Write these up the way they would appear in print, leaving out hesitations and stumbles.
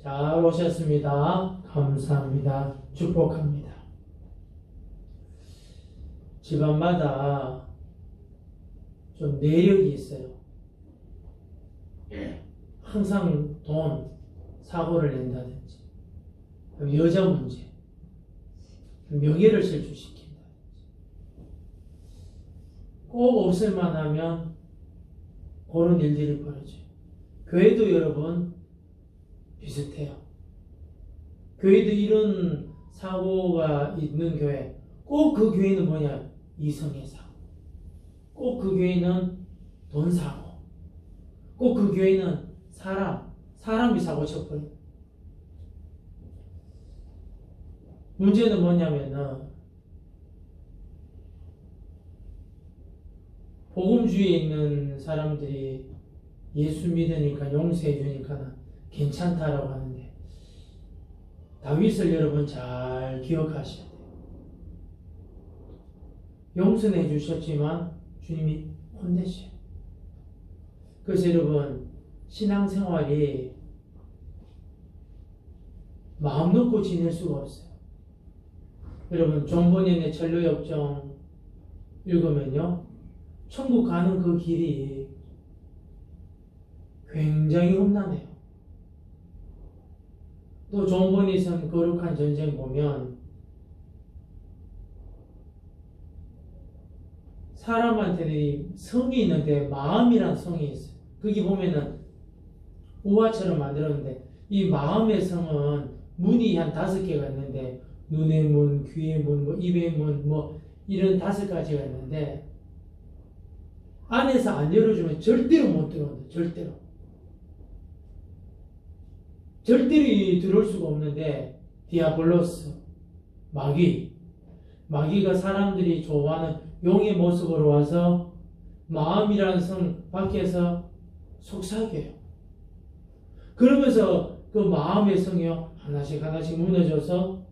잘 오셨습니다. 감사합니다. 축복합니다. 집안마다 좀 내력이 있어요. 항상 돈, 사고를 낸다든지, 여자 문제, 명예를 실추시킨다든지, 꼭 없을만 하면 그런 일들이 벌어져요. 교회도 여러분 비슷해요. 교회도 이런 사고가 있는 교회, 꼭 그 교회는 뭐냐? 이성의 사고. 꼭 그 교회는 돈 사고. 꼭 그 교회는 사람이 사고 쳐버려요. 문제는 뭐냐면은 복음주의에 있는 사람들이 예수 믿으니까 용서해 주니까 괜찮다라고 하는데 다윗을 여러분 잘 기억하셔야 돼요. 용서는 해주셨지만 주님이 혼내셔요. 그래서 여러분 신앙생활이 마음 놓고 지낼 수가 없어요. 여러분 존 버니의 전로역정 읽으면요, 천국 가는 그 길이 굉장히 험난해요. 또 존 버니 쓴 거룩한 전쟁 보면 사람한테는 성이 있는데 마음이란 성이 있어요. 거기 보면은 우화처럼 만들었는데 이 마음의 성은 문이 한 5개가 있는데 눈의 문, 귀의 문, 뭐 입의 문, 뭐 이런 5가지가 있는데 안에서 안 열어주면 절대로 못 들어온다. 절대로 들어올 수가 없는데 디아블로스, 마귀가 사람들이 좋아하는 용의 모습으로 와서 마음이라는 성 밖에서 속삭여요. 그러면서 그 마음의 성이요 하나씩 무너져서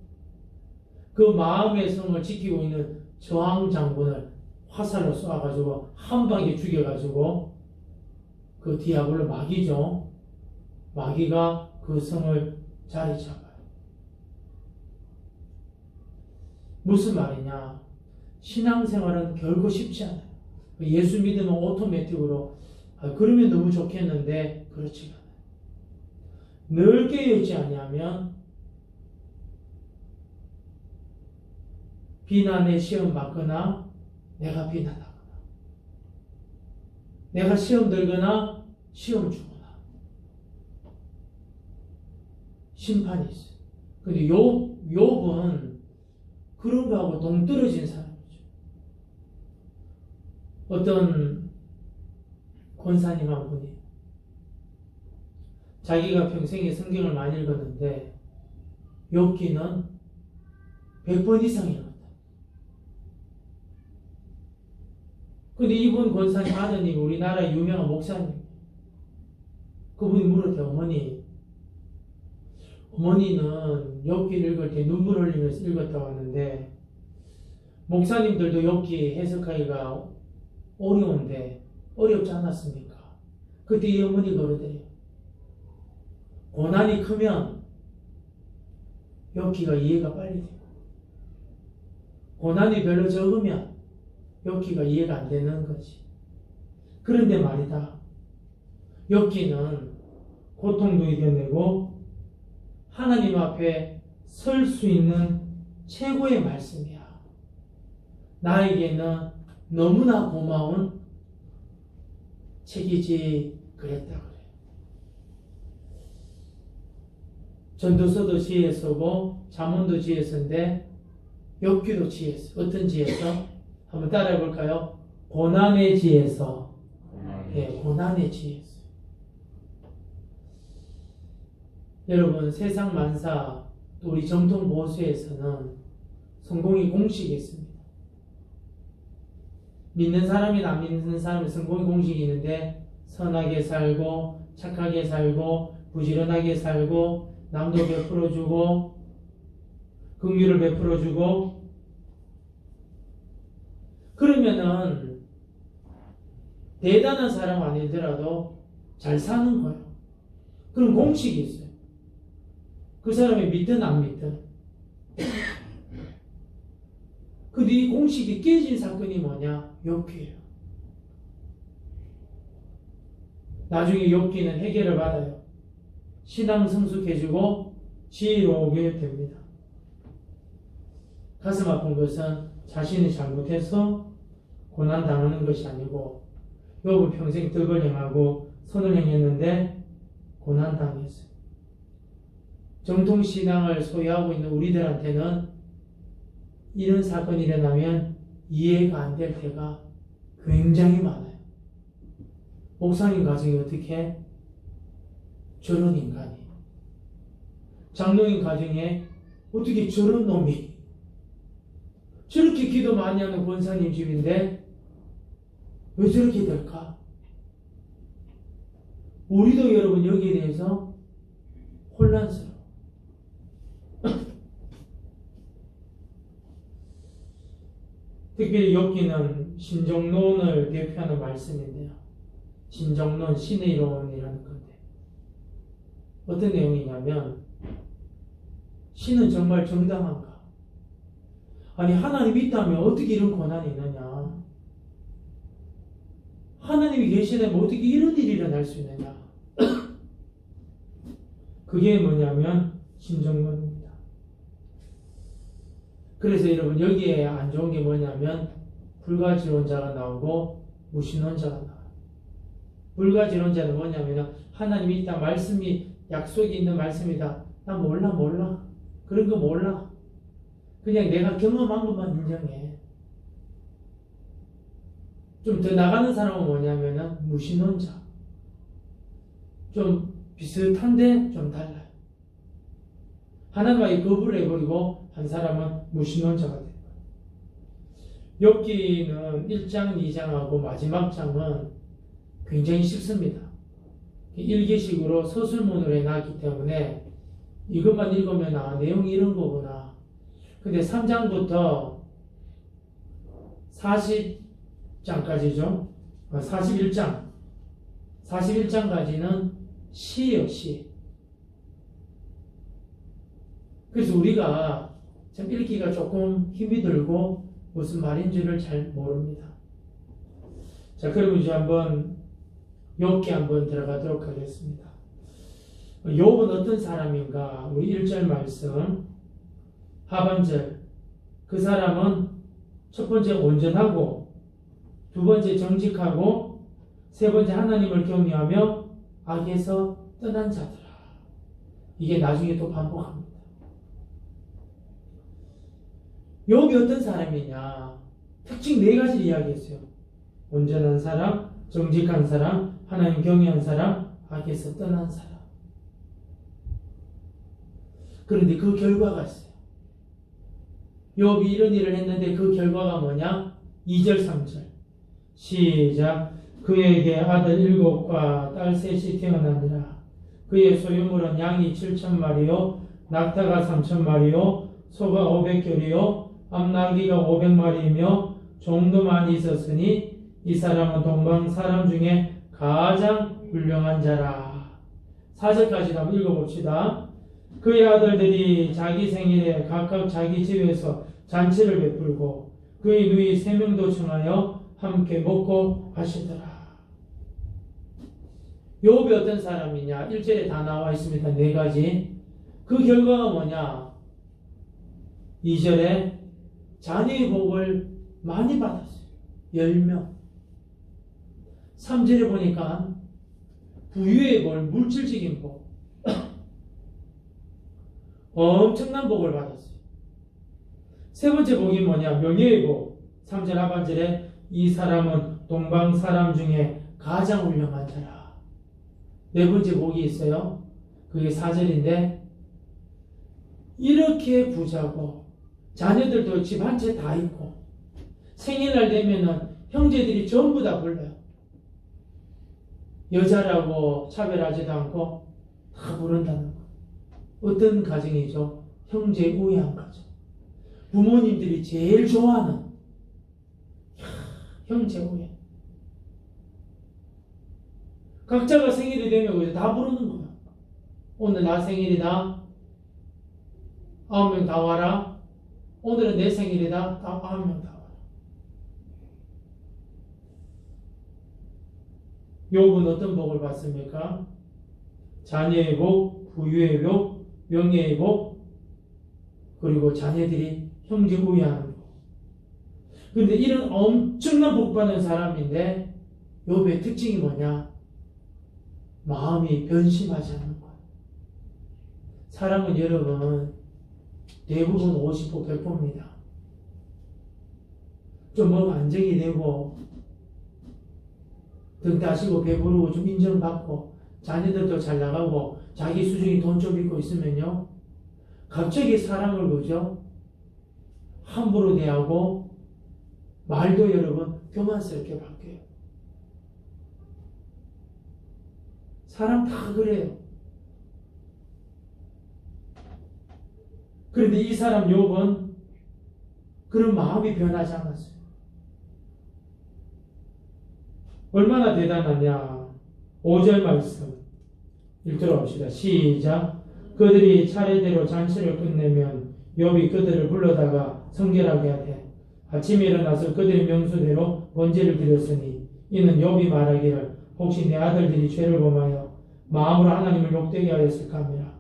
그 마음의 성을 지키고 있는 저항 장군을 화살로 쏴가지고 한 방에 죽여가지고 그 디아블로 마귀가 그 성을 자리 잡아요. 무슨 말이냐? 신앙생활은 결코 쉽지 않아요. 예수 믿으면 오토매틱으로 그러면 너무 좋겠는데 그렇지가 않아요. 늘 깨어있지 아니하면 비난에 시험 받거나 내가 비난하거나 내가 시험 들거나 시험 주거나 심판이 있어요. 근데 욥은 그런 거하고 동떨어진 사람이죠. 어떤 권사님 한 분이 자기가 평생에 성경을 많이 읽었는데 욥기는 100번 이상 읽었다. 근데 이분 권사님 아드님이 우리나라 유명한 목사님, 그분이 물었대요. 어머니는 욥기 읽을 때 눈물 흘리면서 읽었다고 하는데 목사님들도 욥기 해석하기가 어려운데 어렵지 않았습니까? 그때 이 어머니 그러대요. 고난이 크면 욥기가 이해가 빨리 돼요. 고난이 별로 적으면 욥기가 이해가 안 되는 거지. 그런데 말이다. 욥기는 고통도 이겨내고 하나님 앞에 설 수 있는 최고의 말씀이야. 나에게는 너무나 고마운 책이지 그랬다 그래. 전도서도 지혜서고 잠언도 지혜서인데 욥기도 지혜서. 어떤 지혜서? 한번 따라해 볼까요? 고난의 지혜서. 고난의 지혜서. 여러분 세상 만사 또 우리 정통 보수에서는 성공의 공식이 있습니다. 믿는 사람이나 안 믿는 사람은 성공의 공식이 있는데 선하게 살고 착하게 살고 부지런하게 살고 남도 베풀어주고 긍휼을 베풀어주고 그러면은 대단한 사람 아니더라도 잘 사는 거예요. 그런 공식이 있어요. 그 사람이 믿든 안 믿든. 근데 이 공식이 깨진 사건이 뭐냐? 욥기예요. 나중에 욥기는 해결을 받아요. 신앙 성숙해지고 지혜로우게 됩니다. 가슴 아픈 것은 자신이 잘못해서 고난 당하는 것이 아니고 욥은 평생 덕을 행하고 선을 행했는데 고난 당했어요. 정통 신앙을 소유하고 있는 우리들한테는 이런 사건이 일어나면 이해가 안 될 때가 굉장히 많아요. 목사님 가정이 어떻게 저런 인간이, 장로님 가정에 어떻게 저런 놈이, 저렇게 기도 많이 하는 권사님 집인데 왜 저렇게 될까? 우리도 여러분 여기에 대해서 혼란스러워. 특별히 욥기는 신정론을 대표하는 말씀인데요. 신정론, 신의 이론이라는 건데 어떤 내용이냐면 신은 정말 정당한가? 아니 하나님이 있다면 어떻게 이런 고난이 있느냐? 하나님이 계시다면 어떻게 이런 일이 일어날 수 있느냐? 그게 뭐냐면 신정론입니다. 그래서 여러분 여기에 안 좋은 게 뭐냐면 불가지론자가 나오고 무신론자가 나와요. 불가지론자는 뭐냐면 하나님이 있다, 말씀이 약속이 있는 말씀이다. 난 몰라. 그런 거 몰라. 그냥 내가 경험한 것만 인정해. 좀 더 나가는 사람은 뭐냐면 무신론자. 좀 비슷한데 좀 달라요. 하나님과의 거부를 해버리고 한 사람은 무신론자가 돼요. 욥기는 1장, 2장하고 마지막 장은 굉장히 쉽습니다. 일기식으로 서술문으로 해놨기 때문에 이것만 읽으면 내용이 이런 거구나. 근데 3장부터 40장까지죠. 41장까지는 시예요, 시. 그래서 우리가 참 읽기가 조금 힘이 들고 무슨 말인지를 잘 모릅니다. 자, 그럼 이제 한번 욥기 한번 들어가도록 하겠습니다. 욥은 어떤 사람인가? 우리 1절 말씀 하반절, 그 사람은 첫 번째 온전하고 두 번째 정직하고 세 번째 하나님을 경외하며 악에서 떠난 자들아. 이게 나중에 또 반복합니다. 욥이 어떤 사람이냐? 특징 4가지를 이야기했어요. 온전한 사람, 정직한 사람, 하나님 경외한 사람, 악에서 떠난 사람. 그런데 그 결과가 있어요. 욥이 이런 일을 했는데 그 결과가 뭐냐? 2절, 3절. 시작. 그에게 아들 7과 딸 3이 태어나니라. 그의 소유물은 양이 7,000마리요, 낙타가 3,000마리요, 소가 500결이요, 암나귀가 500마리이며 종도 많이 있었으니 이 사람은 동방 사람 중에 가장 훌륭한 자라. 4절까지 한번 읽어봅시다. 그의 아들들이 자기 생일에 각각 자기 집에서 잔치를 베풀고 그의 누이 3명도 청하여 함께 먹고 하시더라. 욥이 어떤 사람이냐? 1절에 다 나와 있습니다. 4가지. 그 결과가 뭐냐? 2절에 자녀의 복을 많이 받았어요. 10명. 3절에 보니까 부유의 복, 물질적인 복. 엄청난 복을 받았어요. 세 번째 복이 뭐냐? 명예의 복. 3절 하반절에 이 사람은 동방 사람 중에 가장 훌륭한 자라. 네 번째 복이 있어요. 그게 4절인데 이렇게 부자고 자녀들도 집 한 채 다 있고 생일날 되면은 형제들이 전부 다 불러요. 여자라고 차별하지도 않고 다 부른다는 거. 어떤 가정이죠? 형제 우애한 가정. 부모님들이 제일 좋아하는 형제 우애. 각자가 생일이 되면 다 부르는 거야. 오늘 나 생일이다. 9명 다 와라. 오늘은 내 생일이다. 9명 다 와라. 욥은 어떤 복을 받습니까? 자녀의 복, 부유의 복, 명예의 복, 그리고 자녀들이 형제 우애하는 복. 그런데 이런 엄청난 복 받는 사람인데 욥의 특징이 뭐냐? 마음이 변심하지 않는 거야. 사람은 여러분 대부분 50% 100%입니다. 좀 뭔가 안정이 되고 등 따시고 배부르고 좀 인정받고 자녀들도 잘 나가고 자기 수중에 돈 좀 있고 있으면요 갑자기 사람을 그죠? 함부로 대하고 말도 여러분 교만스럽게 바뀌어요. 사람 다 그래요. 그런데 이 사람 욥은 그런 마음이 변하지 않았어요. 얼마나 대단하냐. 5절 말씀 읽도록 합시다. 시작. 그들이 차례대로 잔치를 끝내면 욥이 그들을 불러다가 성결하게 하되 아침에 일어나서 그들의 명수대로 번제를 드렸으니 이는 욥이 말하기를 혹시 내 아들들이 죄를 범하여 마음으로 하나님을 욕되게 하였을까 하니라.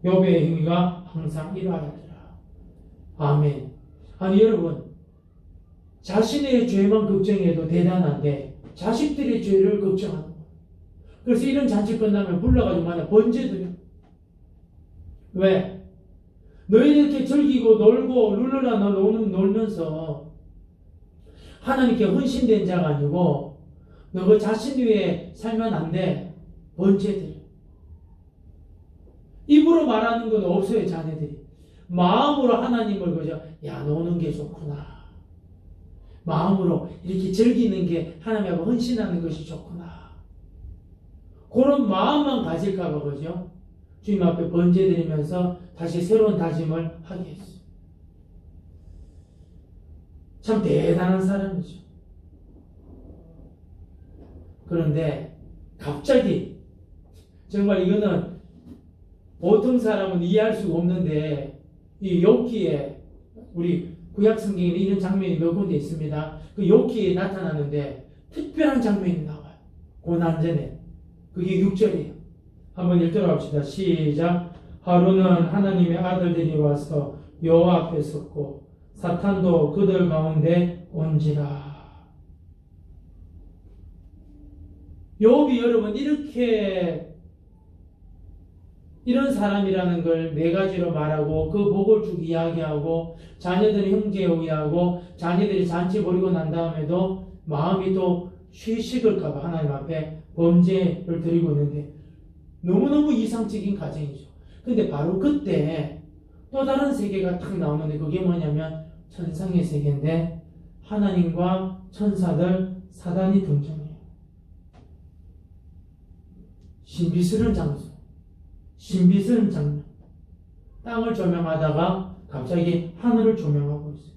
욥의 행위가 항상 이러하였더라. 아멘. 아니 여러분 자신의 죄만 걱정해도 대단한데 자식들의 죄를 걱정하는 거예요. 그래서 이런 잔치 끝나면 불러가지고 만약 번제 드려. 왜? 너희들 이렇게 즐기고 놀고 룰루라 놀면서 하나님께 헌신된 자가 아니고 너 그 자신 위에 살면 안 돼. 번제 드려. 입으로 말하는 건 없어요. 자녀들이 마음으로 하나님을 그저 야 노는 게 좋구나. 마음으로 이렇게 즐기는 게 하나님하고 헌신하는 것이 좋구나. 그런 마음만 가질까봐 그죠? 주님 앞에 번제 드리면서 다시 새로운 다짐을 하게 했어요. 참 대단한 사람이죠. 그런데 갑자기 정말 이거는 보통 사람은 이해할 수가 없는데 이 욥기에 우리 구약 성경에는 이런 장면이 몇 군데 있습니다. 그 욥기에 나타나는데 특별한 장면이 나와요. 고난전에. 그게 6절이에요. 한번 읽도록 합시다. 시작. 하루는 하나님의 아들들이 와서 여호와 앞에 섰고 사탄도 그들 가운데 온지라. 욥이 여러분 이렇게 이런 사람이라는 걸 네 가지로 말하고 그 복을 쭉 이야기하고 자녀들이 형제에 의하고 자녀들이 잔치 벌이고 난 다음에도 마음이 또 쉬식을까봐 하나님 앞에 범죄를 드리고 있는데 너무너무 이상적인 가정이죠. 근데 바로 그때 또 다른 세계가 탁 나오는데 그게 뭐냐면 천상의 세계인데 하나님과 천사들 사단이 등장해요. 신비스러운 장소, 신비스러운 장면. 땅을 조명하다가 갑자기 하늘을 조명하고 있어요.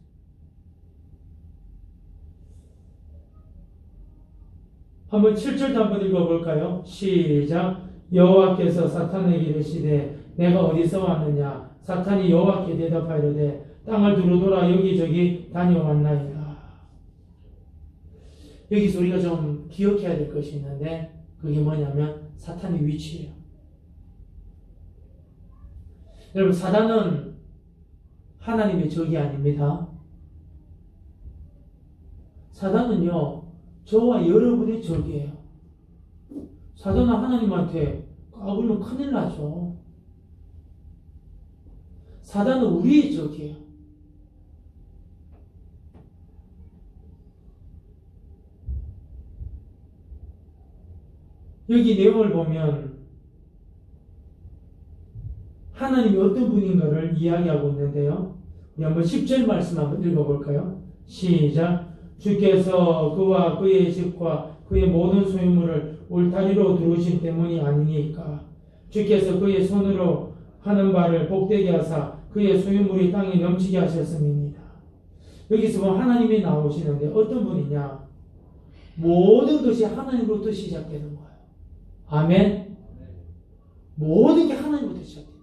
한번 7절도 한번 읽어볼까요? 시작. 여호와께서 사탄에게 이르시되 내가 어디서 왔느냐? 사탄이 여호와께 대답하이르되 땅을 두루 돌아 여기저기 다녀왔나이다. 여기서 우리가 좀 기억해야 될 것이 있는데 그게 뭐냐면 사탄의 위치예요. 여러분 사단은 하나님의 적이 아닙니다. 사단은요 저와 여러분의 적이에요. 사단은 하나님한테 까불면 큰일 나죠. 사단은 우리의 적이에요. 여기 내용을 보면 하나님이 어떤 분인가를 이야기하고 있는데요. 우리 한번 10절 말씀 한번 읽어볼까요? 시작. 주께서 그와 그의 집과 그의 모든 소유물을 울타리로 두르신 때문이 아니니까 주께서 그의 손으로 하는 바를 복되게 하사 그의 소유물이 땅에 넘치게 하셨음입니다. 여기서 보면 하나님이 나오시는데 어떤 분이냐? 모든 것이 하나님으로부터 시작되는 거예요. 아멘. 모든 게 하나님부터 시작돼요.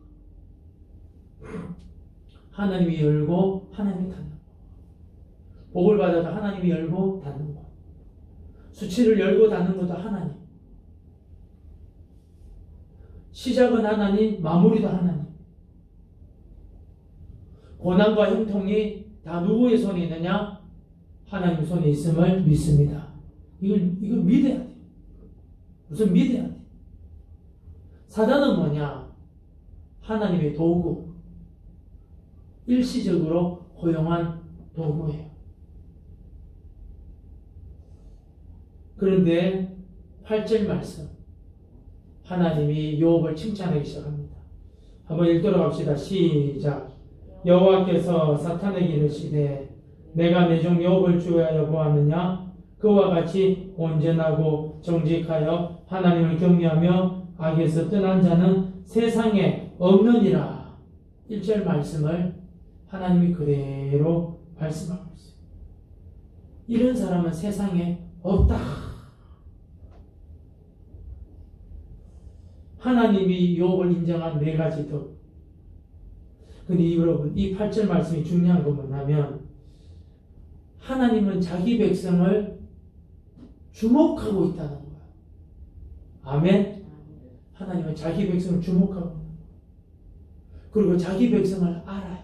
하나님이 열고 하나님이 닫는 거. 복을 받아도 하나님이 열고 닫는 거. 수치를 열고 닫는 것도 하나님. 시작은 하나님, 마무리도 하나님. 고난과 형통이 다 누구의 손에 있느냐? 하나님 손에 있음을 믿습니다. 이걸 믿어야 돼. 우선 믿어야 돼. 사단은 뭐냐? 하나님의 도구. 일시적으로 허용한 도구예요. 그런데 8절 말씀. 하나님이 욥을 칭찬하기 시작합니다. 한번 읽도록 합시다. 시작. 여호와께서 사탄에게 이르시되 내가 내 종 욥을 주의하여 보았느냐? 그와 같이 온전하고 정직하여 하나님을 경외하며 악에서 떠난 자는 세상에 없느니라. 1절 말씀을 하나님이 그대로 말씀하고 있어요. 이런 사람은 세상에 없다. 하나님이 욥을 인정한 4가지 덕. 근데 여러분, 이 8절 말씀이 중요한 건 뭐냐면, 하나님은 자기 백성을 주목하고 있다는 거예요. 아멘? 하나님은 자기 백성을 주목하고 있는 거예요. 그리고 자기 백성을 알아요.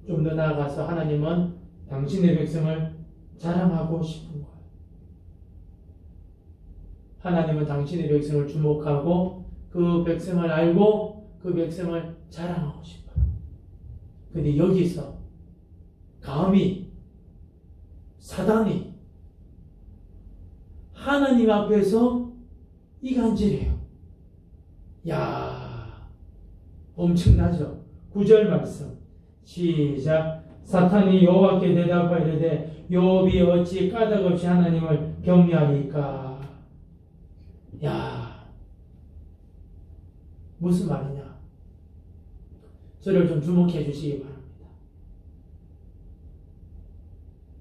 좀 더 나아가서 하나님은 당신의 백성을 자랑하고 싶은 거예요. 하나님은 당신의 백성을 주목하고 그 백성을 알고 그 백성을 자랑하고 싶어요. 근데 여기서 감히 사단이 하나님 앞에서 이간질해요. 야, 엄청나죠? 9절 말씀 시작. 사탄이 여호와께 대답하여 이르되 욥이 어찌 까닭없이 하나님을 경외하리까? 야, 무슨 말이냐? 저를 좀 주목해 주시기 바랍니다.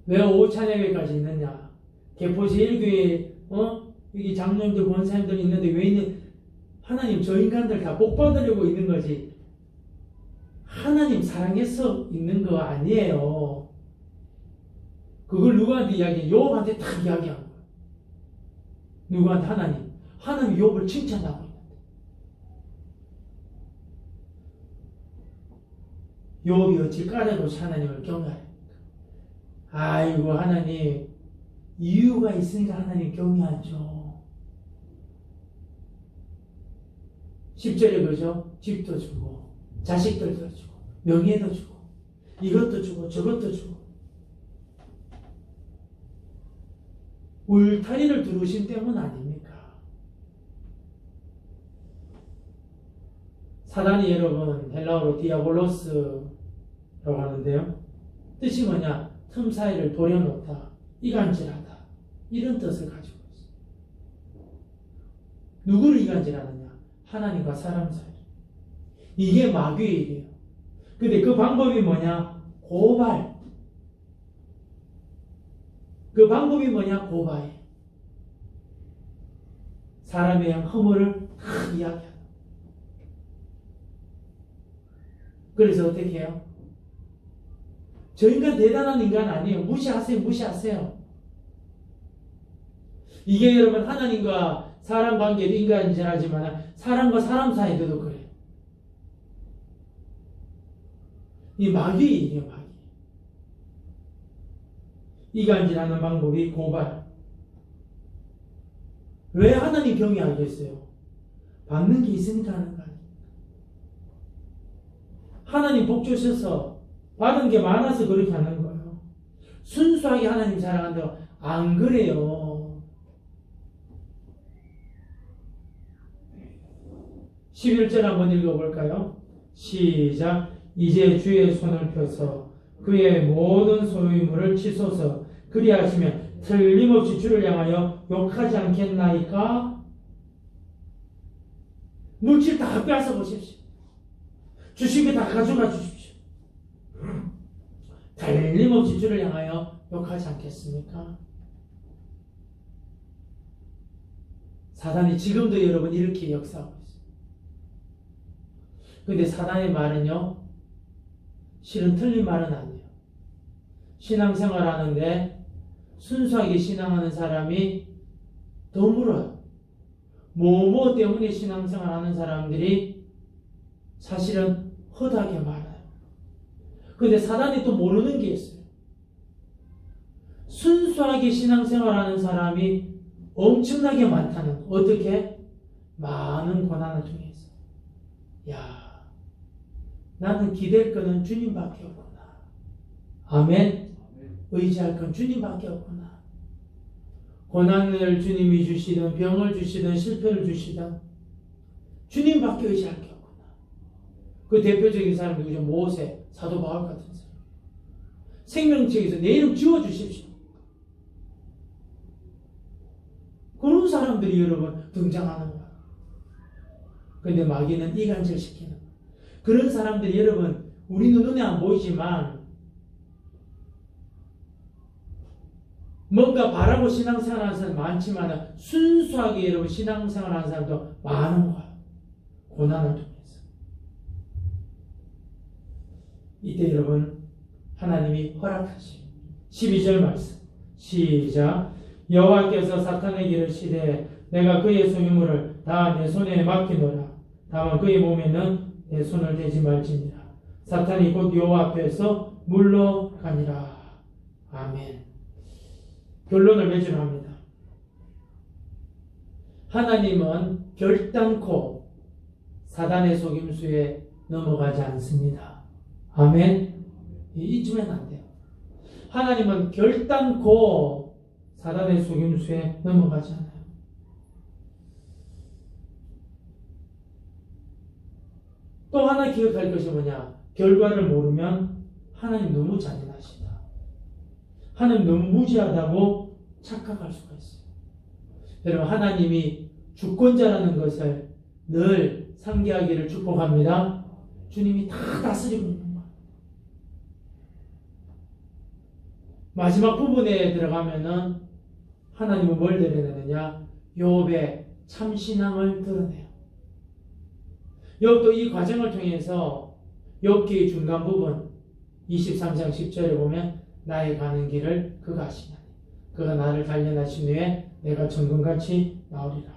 왜 오후 찬양회까지 있느냐? 개포시 1교회 여기 장로님들 권사님들 있는데 왜 있는? 하나님 저 인간들 다 복 받으려고 있는 거지. 하나님 사랑해서 있는 거 아니에요. 그걸 누구한테 이야기해? 욥한테 딱 이야기한 거예요. 누구한테? 하나님. 하나님이 욥을 칭찬하고 있는데. 욥이 어찌 까닭없이 하나님을 경외하니까. 아이고 하나님, 이유가 있으니까 하나님 경외하죠. 10절에 그죠? 집도 주고 자식들도 주고 명예도 주고 이것도 주고 저것도 주고 울타리를 두르신 때문 아닙니까? 사단이 여러분 헬라어로 디아볼로스라고 하는데요. 뜻이 뭐냐? 틈 사이를 도려놓다, 이간질하다, 이런 뜻을 가지고 있어요. 누구를 이간질하느냐? 하나님과 사람 사이. 이게 마귀의 일이에요. 근데 그 방법이 뭐냐? 고발. 그 방법이 뭐냐? 고발. 사람의 허물을 다 이야기하는. 그래서 어떻게 해요? 저 인간 대단한 인간 아니에요. 무시하세요. 무시하세요. 이게 여러분 하나님과 사람 관계도 인간이지만 사람과 사람 사이에도 그래요. 이 마귀의 일이에요. 마귀. 이간질하는 방법이 고발. 왜 하나님 경외하겠어요? 받는 게 있으니까 하는 거 아니에요. 하나님 복 주셔서 받은 게 많아서 그렇게 하는 거예요. 순수하게 하나님 사랑한다고 안 그래요. 11절 한번 읽어볼까요? 시작. 이제 주의 손을 펴서 그의 모든 소유물을 치소서. 그리하시면 틀림없이 주를 향하여 욕하지 않겠나이까? 물질 다 빼앗아 보십시오. 주신 게 다 가져가 주십시오. 틀림없이 주를 향하여 욕하지 않겠습니까? 사단이 지금도 여러분 이렇게 역사하고 있어요. 근데 사단의 말은요, 실은 틀린 말은 아니에요. 신앙생활 하는데 순수하게 신앙하는 사람이 더 물어요. 뭐뭐 때문에 신앙생활 하는 사람들이 사실은 허다하게 많아요. 근데 사단이 또 모르는 게 있어요. 순수하게 신앙생활 하는 사람이 엄청나게 많다는 거. 어떻게? 많은 고난을 통해서. 야, 나는 기댈 거는 주님밖에 없구나. 아멘. 의지할 건 주님밖에 없구나. 고난을 주님이 주시든 병을 주시든 실패를 주시든 주님밖에 의지할 게 없구나. 그 대표적인 사람이 누구죠? 모세, 사도 바울 같은 사람. 생명책에서 내 이름 지워주십시오. 그런 사람들이 여러분 등장하는 거야. 근데 마귀는 이간질 시키는 거야. 그런 사람들이 여러분 우리는 눈에 안 보이지만 뭔가 바라고 신앙생활 하는 사람 많지만 순수하게 여러분 신앙생활 하는 사람도 많은 거야. 고난을 통해서. 이때 여러분 하나님이 허락하시 12절 말씀 시작. 여호와께서 사탄에게 이르시되 내가 그의 소유물을 다 내 손에 맡기노라. 다만 그의 몸에는 내 손을 대지 말지니라. 사탄이 곧 여호와 앞에서 물러가니라. 아멘. 결론을 맺으합니다. 하나님은 결단코 사단의 속임수에 넘어가지 않습니다. 아멘. 잊으면 안 돼요. 하나님은 결단코 사단의 속임수에 넘어가지 않아요. 또 하나 기억할 것이 뭐냐? 결과를 모르면 하나님 너무 잔인하시다. 하나님 너무 무지하다고 착각할 수가 있어요. 여러분 하나님이 주권자라는 것을 늘 상기하기를 축복합니다. 주님이 다 다스리고 있는 거예요. 마지막 부분에 들어가면은 하나님은 뭘 드러내느냐? 욥의 참신앙을 드러내요. 욥도 이 과정을 통해서 욥기의 중간 부분 23장 10절에 보면 나의 가는 길을 그가 아시나니 그가 나를 단련하신 후에 내가 정금같이 나오리라.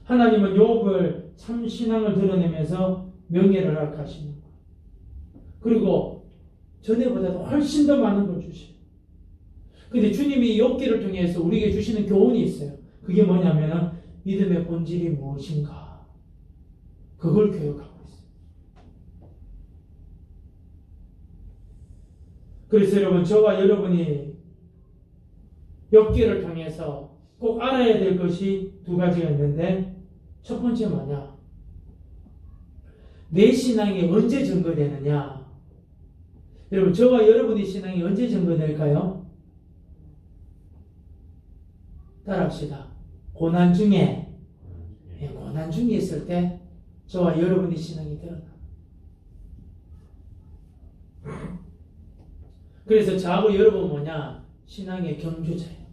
하나님은 욥을 참신앙을 드러내면서 명예를 허락하시는 거예요. 그리고 전에보다도 훨씬 더 많은 걸 주시고. 근데 주님이 욥기를 통해서 우리에게 주시는 교훈이 있어요. 그게 뭐냐면 믿음의 본질이 무엇인가 그걸 교육하고 있어요. 그래서 여러분 저와 여러분이 욥기를 통해서 꼭 알아야 될 것이 두 가지가 있는데 첫 번째 뭐냐? 내 신앙이 언제 증거되느냐? 여러분 저와 여러분의 신앙이 언제 증거될까요? 따라합시다. 고난 중에 있을 때 저와 여러분의 신앙이 드러나. 그래서 저하고 여러분 뭐냐? 신앙의 경주자예요.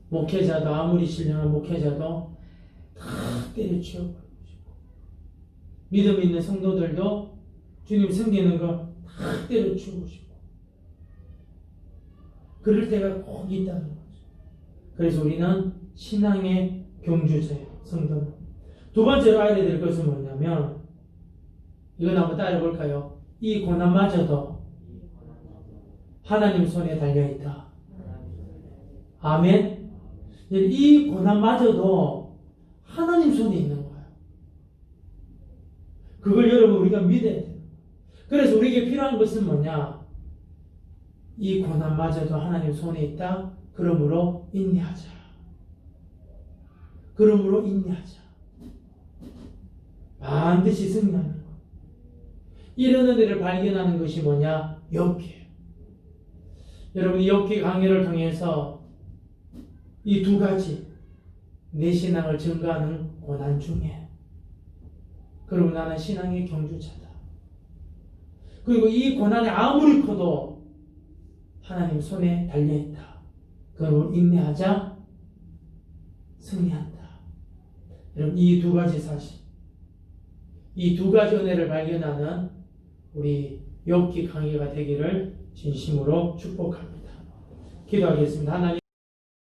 목회자도 아무리 신령한 목회자도 다 때려치워버리고 싶고 믿음 있는 성도들도 주님 섬기는 거 다 때려치우고 싶고 그럴 때가 꼭 있다는 거죠. 그래서 우리는 신앙의 경주자예요. 성도는. 두 번째로 알아야 될 것은 뭐냐면 이건 한번 따라해 볼까요? 이 고난마저도 하나님 손에 달려있다. 아멘. 이 고난마저도 하나님 손에 있는 거예요. 그걸 여러분 우리가 믿어야 돼요. 그래서 우리에게 필요한 것은 뭐냐? 이 고난마저도 하나님 손에 있다. 그러므로 인내하자. 그러므로 인내하자. 반드시 승리하는 것. 이런 은혜를 발견하는 것이 뭐냐? 욥기예요. 여러분 이 욥기 강의를 통해서 이 두 가지 내 신앙을 증거하는 고난 중에 그리고 나는 신앙의 경주자다. 그리고 이 고난이 아무리 커도 하나님 손에 달려있다. 그러므로 인내하자. 승리한다. 여러분, 이 두 가지 사실, 이 두 가지 은혜를 발견하는 우리 욥기 강의가 되기를 진심으로 축복합니다. 기도하겠습니다. 하나님